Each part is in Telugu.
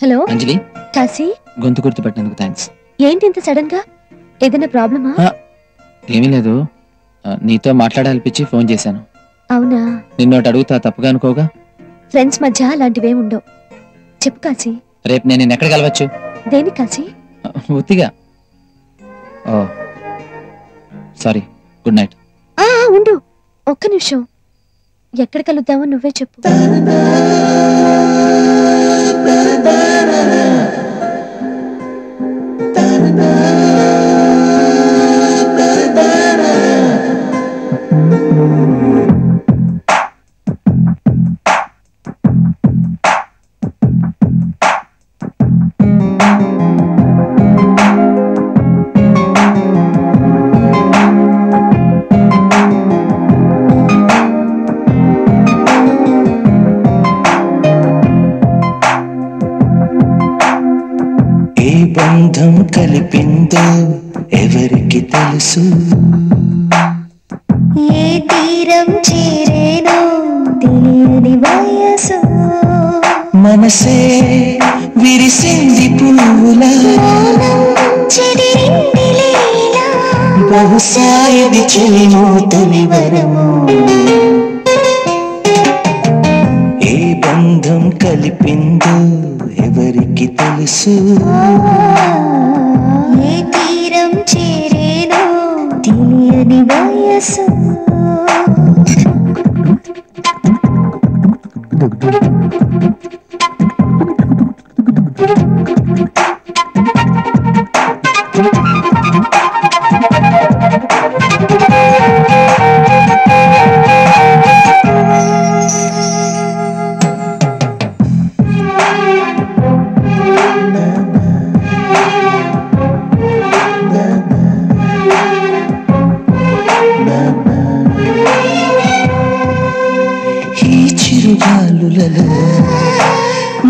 హలో అంజలి, కాశీ. గొంతు గుర్తుపట్టినందుకు థ్యాంక్స్. ఏంటి ఇంత సడన్ గా? ఏదైనా ప్రాబ్లమా? ఏమీ లేదు, నీతో మాట్లాడాలనిపించి ఫోన్ చేశాను. అవునా? నిన్నోటి అడుగుతా, తప్పుగా అనుకోగా? ఫ్రెండ్స్ మధ్య అలాంటివే ఉండవు. చెప్పు కాశీ. రేపు నేను ఎక్కడ కలవచ్చు? దేని కాశీ? ఉత్తిగా. ఓ సారీ, గుడ్ నైట్. ఉండు ఒక్క నిమిషం. ఎక్కడ కలుద్దామో నువ్వే చెప్పు. బంధం కలిపిందో ఎవరికి తెలుసు, ఏ తీరం చేరేనో తెలియని వయసు, మనసే విరిసింది పువ్వులా, చెదిరింది లీలా, బహుశా ఇది చెలిమో తొలి వరము. ఏ బంధం కలిపిందో ఎవరికి తెలుసు, ఏ తీరం చేరేనో తెలియని వయసు.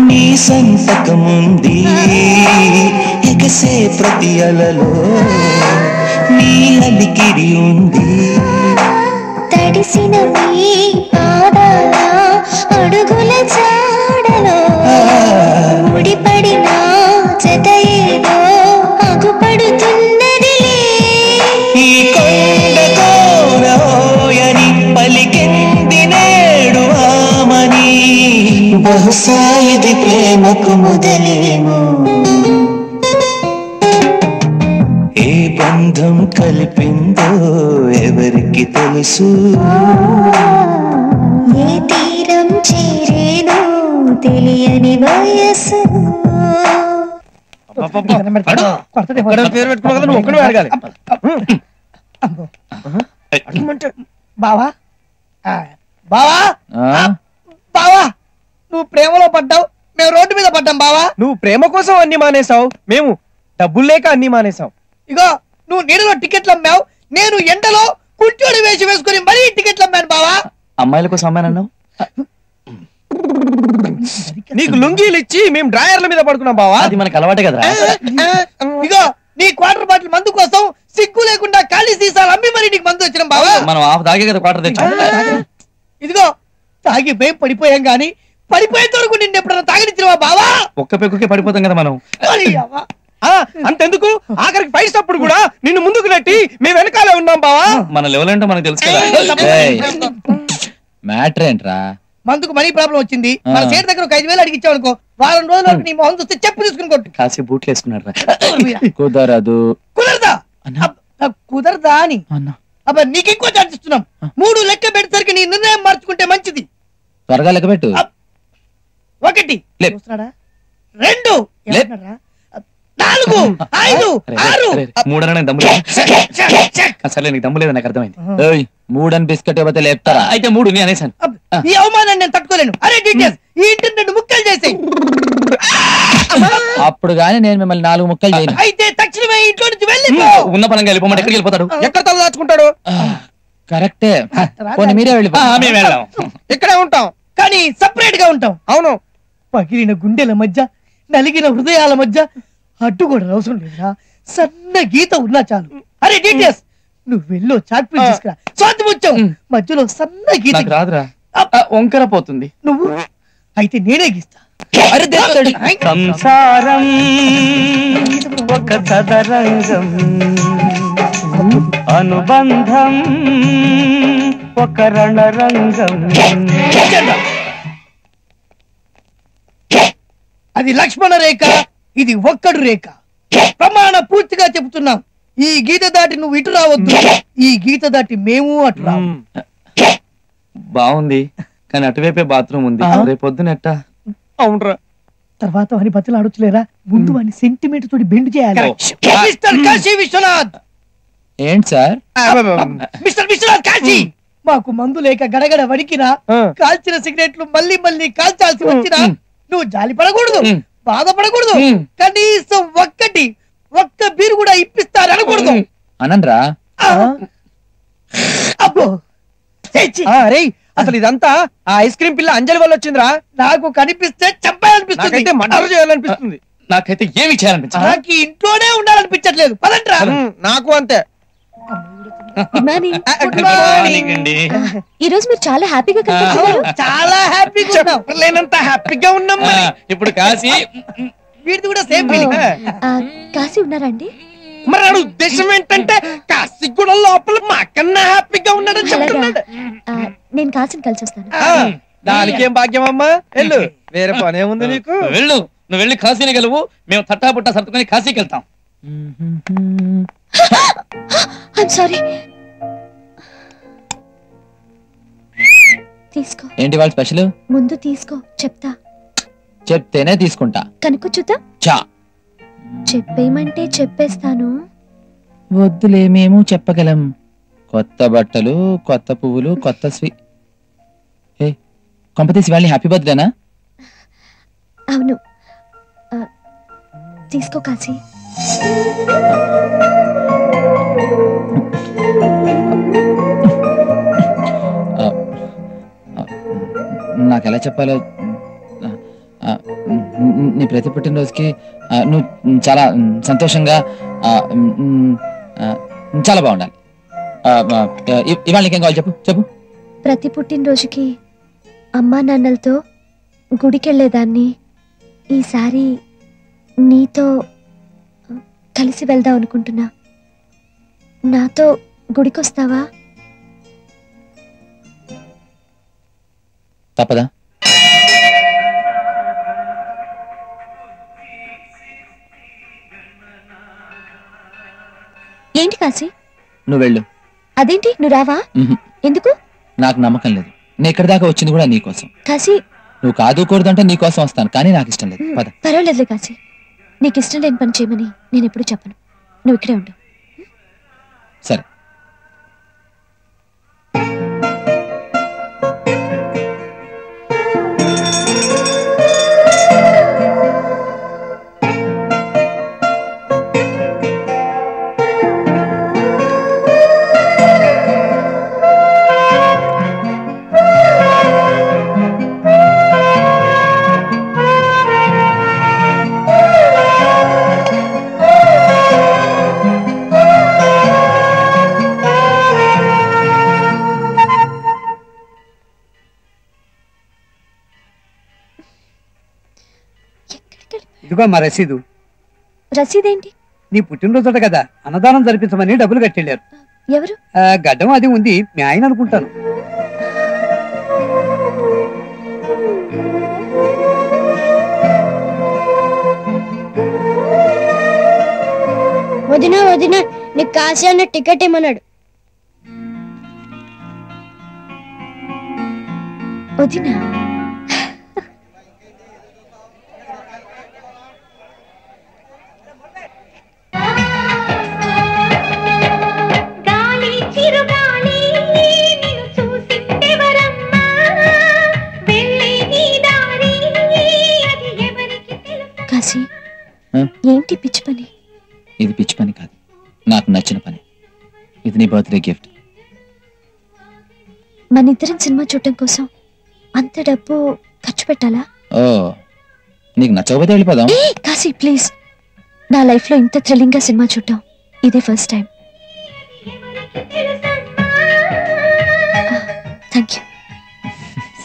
నీ సంతకముంది ఎగసే ప్రతి అలలో, నీ అలికిడి ఉంది. తడిసిన మీ పాదాల అడుగుల జాడలో ముడిపడిన జత ఏదో అగుపడుతున్నది. ఈ కొండ కోరని పలికింది నేడు ఆమని, బహుశా ఇది ప్రేమకు మొదలేమో. ఏ బంధం కలిపిందో ఎవరికి తెలుసు, ఏ తీరం చేరేనో తెలియని వయసు. బావా బావా బావా, నువ్వు ప్రేమలో పడ్డావు, మేము రోడ్డు మీద పడ్డాం బావా. నువ్వు ప్రేమ కోసం అన్ని మానేసావు, మేము డబ్బులు లేక అన్ని మానేసాం. ఇగో నువ్వు నీడలో టికెట్లు అమ్మావు, నేను ఎండలో కుంటోడి వేసి వేసుకుని మరీ టికెట్లు అమ్మాను బావా. అమ్మాయిల కోసం అమ్మానన్నావు, నీకు లుంగీలు ఇచ్చి మేము డ్రాయర్ల మీద పడుకున్నాం బావా. అది మనకు అలవాటే కదరా. ఇగో నీ క్వార్టర్ బాటిల్ మందు కోసం సిగ్గు లేకుండా ఖాళీ సీసాలు అమ్మి మరి నీకు మందు వచ్చినాం బావా. మనం ఆఫ్ తాగే కదా క్వార్టర్ తెచ్చాం. ఇదిగో తాగిపోయి పడిపోయాం గాని పడిపోయేంత వరకు నిన్ను ఎప్పుడన్నా తాగనిచ్చినవా బావా? ఒక్క పెక్కుకే పడిపోతాం కదా మనం. అంతెందుకు, ఆఖరికి ఫైట్ అప్పుడు కూడా నిన్ను ముందుకు నెట్టి మేము వెనకాలే ఉన్నాం బావా. మన లెవెల్ ఏంటో మనకు తెలుసు కదా. మ్యాటర్ ఏంట్రా? మందుకు మనీ ప్రాబ్లం వచ్చింది, మన సేట్ దగ్గర ఒక 5,000 అడిగిచ్చావు అనుకో, వారం రోజులు నీ మొహం చూస్తే చెప్పు తీసుకుని కొట్టు. కాసి బూట్లు వేసుకున్నాడు. కుదరదు. కుదరదా? కుదరదా అని అబ్బా నీకు ఎక్కువ చర్చిస్తున్నాం. 3 లెక్క పెట్టేసరికి నీ నిర్ణయం మార్చుకుంటే మంచిది. త్వరగా లెక్క పెట్టు. 1 2 4 5 6 3 దమ్ము అసలే నీకు దమ్ము లేదు, నాకు అర్థమైంది. 3 అని బిస్కెట్ ఇవ్వతే లేపుతారా? అయితే 3 నేను అనేసాను. ఈ అవమానాన్ని నేను తట్టుకోలేను. అరే డీటెయిల్స్ ఈ ఇంటర్నెట్ ముక్కలు చేసేయ్. అప్పుడు గానీ నేను మిమ్మల్ని 4 ముక్కలు చేయను. అయితే తక్షణమే ఇంట్లో నుంచి వెళ్ళిపో. ఉన్న పనంగా వెళ్ళిపోమంటే ఎక్కడికి వెళ్ళిపోతాడు? ఎక్కడ తల దాచుకుంటాడు? కరెక్టే, పోనీ మీరే వెళ్ళిపో. మేము వెళ్దాం, ఇక్కడే ఉంటాం కానీ సపరేట్ గా ఉంటాం. అవును, పగిలిన గుండెల మధ్య నలిగిన హృదయాల మధ్య అడ్డు కూడా అవసరం లేదురా, సన్న గీత ఉన్నా చాలు. అరే డీటెయిల్స్ నువ్వు వెళ్ళో చాక్ పీస్ తీసుకురా. స్వాతి ముత్యం మధ్యలో సన్న గీత రాదురా, వంకర పోతుంది. నువ్వు అయితే నేనే గీస్తా. అరే దేస్తాడు. సంసారం ఒక చదరంగం, అనుబంధం ఒక రణరంగం. అది లక్ష్మణ రేఖ, ఇది ఒక్కడు రేఖ. ప్రమాణ పూర్తిగా చెబుతున్నాం, ఈ గీత దాటి నువ్వు ఇటు రావద్దు, ఈ గీత దాటి మేము అటు రావు. బాగుంది, కానీ అటువైపే బాత్రూమ్ ఉంది. రేపు పొద్దున ఎట్టా? అవునరా, తర్వాత వాని బతులు ఆడొచ్చులేరా, ముందు వాని సెంటిమెంట్ తోటి బెండ్ చేయాలి. మిస్టర్ కాశీ విశ్వనాథ్, ఏంటి సార్? మిస్టర్ విశ్వనాథ్ కాశీ, మాకు మందు లేక గడగడ వణికినా, కాల్చిన సిగరెట్లు మళ్ళీ మళ్ళీ కాల్చాల్సి వచ్చినా నువ్వు జాలి పడకూడదు, బాధపడకూడదు. కనీసం ఒక్క బీరు కూడా ఇప్పిస్తారనకూడదు. అనండ్రా. అబ్బో రేయ్, అసలు ఇదంతా ఆ ఐస్ క్రీమ్ పిల్ల అంజలి వల్ల వచ్చిందిరా. నాకు కనిపిస్తే చంపాలనిపిస్తుంది, మర్డర్ చేయాలనిపిస్తుంది. నాకైతే ఏమి చేయాలనిపించదు. నాకు ఈ ఇంట్లోనే ఉండాలనిపించట్లేదు. పదండ్రా. నాకు అంతే. Good morning. గుడ్ మార్నింగ్ అండి. ఈ రోజు మీరు చాలా హ్యాపీగా కనిపిస్తున్నారు. చాలా హ్యాపీగా ఉన్నాం. చెప్పలేనంత హ్యాపీగా ఉన్నాం. ఇప్పుడు కాశీ వీడిది కూడా సేమ్ ఫీలింగ్. కాశీ ఉన్నారా అండి? మరి నా ఉద్దేశం ఏంటంటే కాశీ కూడా లోపల మాకన్నా హ్యాపీగా ఉన్నాడని అలాగా? చెప్తున్నాడు. నేను కాశీని కలిసి వస్తాను. దానికేం భాగ్యం అమ్మా, వెళ్ళు, వేరే పనే ఉంది నీకు. వెళ్ళు, నువ్వు వెళ్ళి కాశీని గెలువు, మేము తట్టాబుట్టా సర్దుకొని కాశీకి వెళ్తాం. I'm sorry. తీసుకో. ఏంటి వాళ్ళ స్పెషల్? ముందు తీసుకో, చెప్తా. చెప్తేనే తీసుకుంటా. కనుక్కో చూద్దాం. చా చెప్పేయమంటే చెప్పేస్తాను. వద్దులే, మేము చెప్పగలం. కొత్త బట్టలు, కొత్త పువ్వులు, కొత్త కొంపతీసి వాళ్ళని హ్యాపీ బర్త్డేనా? అవును. తీసుకో కాశీ. నాకు ఎలా చెప్పాలో. నీ ప్రతి పుట్టినరోజుకి నువ్వు చాలా సంతోషంగా, చాలా బాగుండాలి. ఇవాళ నీకేం కావాలి చెప్పు చెప్పు. ప్రతి పుట్టినరోజుకి అమ్మా నాన్నలతో గుడికెళ్ళేదాన్ని. ఈసారి నీతో కలిసి వెళ్దాం అనుకుంటున్నా. నాతో గుడికొస్తావా? తప్పదా? ఏంటి కాశీ? నువ్వు వెళ్ళు. అదేంటి నువ్వు రావా? ఎందుకు? నాకు నమ్మకం లేదు. నేను ఇక్కడి దాకా వచ్చింది కూడా నీకోసం. కాశీ, నువ్వు కాదు కూడదంటే నీకోసం వస్తాను, కానీ నాకు ఇష్టం లేదు. పద. పర్వాలేదులే కాశీ, నీకు ఇష్టం లేని పని చేయమని నేను ఎప్పుడు చెప్పను. నువ్వు ఇక్కడే ఉండు. సరే. ఇదిగో మా రసీదు. రసీదేంటి? నీ పుట్టినరోజుట కదా, అన్నదానం జరిపించమని డబ్బులు కట్టెళ్ళారు. ఎవరు? గడ్డం అది ఉంది, మీ ఆయన అనుకుంటాను. వదిన వదిన, నీకు కాశీ అన్న టికెట్ ఏమన్నాడు. వదినా? కాశీ, ఏంటి పిచ్చి పని? ఇది పిచ్చి పని కాదు, నాకు నచ్చిన పని. ఇది నీ బర్త్డే గిఫ్ట్. మన ఇద్దరం సినిమా చూడటం కోసం అంత డబ్బు ఖర్చు పెట్టాలా? ఓ, నీకు నచ్చకపోతే వెళ్ళిపోదాం. కాశీ ప్లీజ్, నా లైఫ్ లో ఇంత థ్రిల్లింగ్ గా సినిమా చూడటం ఇదే ఫస్ట్ టైం. Thank you.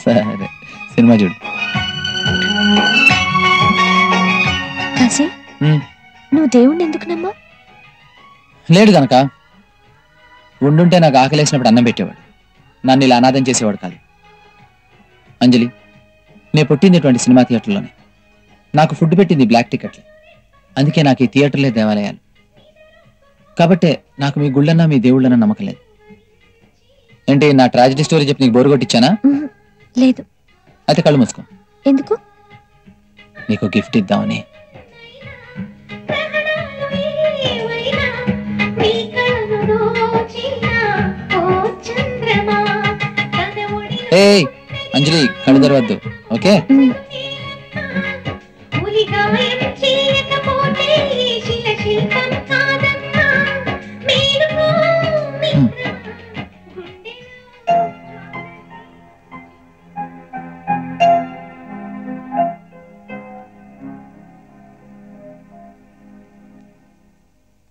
సరే, సినిమా చూడు. నువ్వు దేవుణ్ణి ఎందుకు నమ్మా? లేడు గనక. ఉండుంటే నాకు ఆకలేసినప్పుడు అన్నం పెట్టేవాడు, నన్ను ఇలా అనాథం చేసేవాడు కాదు. అంజలి, నేను పుట్టింది ఇటువంటి సినిమా థియేటర్లోనే. నాకు ఫుడ్ పెట్టింది బ్లాక్ టికెట్లే. అందుకే నాకు ఈ థియేటర్లే దేవాలయాలు. కాబట్టే నాకు మీ గుళ్ళన్నా మీ దేవుళ్ళన్నా నమ్మకం లేదు. ఏంటి, నా ట్రాజడీ స్టోరీ చెప్పి నీకు బోరు కొట్టించానా? లేదు. అయితే కళ్ళు మూసుకో. ఎందుకు? నీకు గిఫ్ట్ ఇద్దామని. ఏయ్ అంజలి, కళ్ళు తెరవద్దు, ఓకే?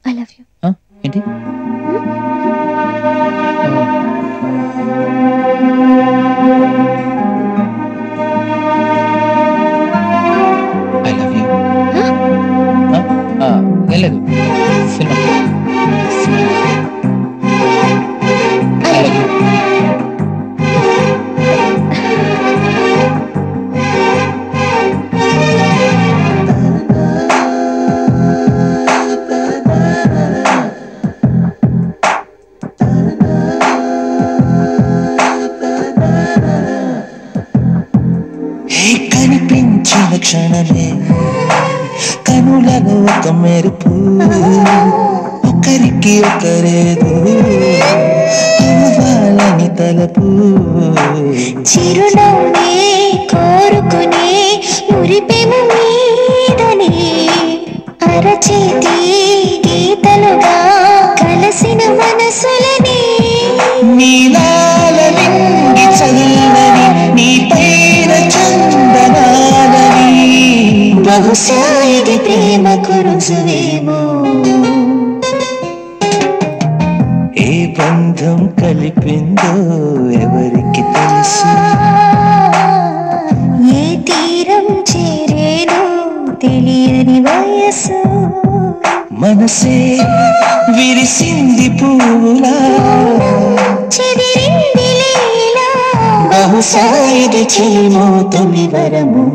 I love you. ఏంటి? I love you. ఏం లేదు, సినిమా. I love you. కనిపించిన క్షణమే కనులలో ఒక మెరుపు, ఒకరికి ఒకరేదు అవ్వాలని తలపు. చిరునవ్వే కోరుకునే మురిపెము మీదనే అరచేతి గీతలుగా కలసిన మనసులని నీలాల నింగి చల్లని నీ పైన చందనాలని. బహుశా ఇది ప్రేమకు రుజువేమో. ఏ బంధం కలిపిందో ఎవరికి తెలుసు, ఏ తీరం చేరేదో తెలియని వయసు. మనసే విరిసింది పూలా, చెదిరింది లీలా. బహుశా ఇది చెలిమో తొలి వరము.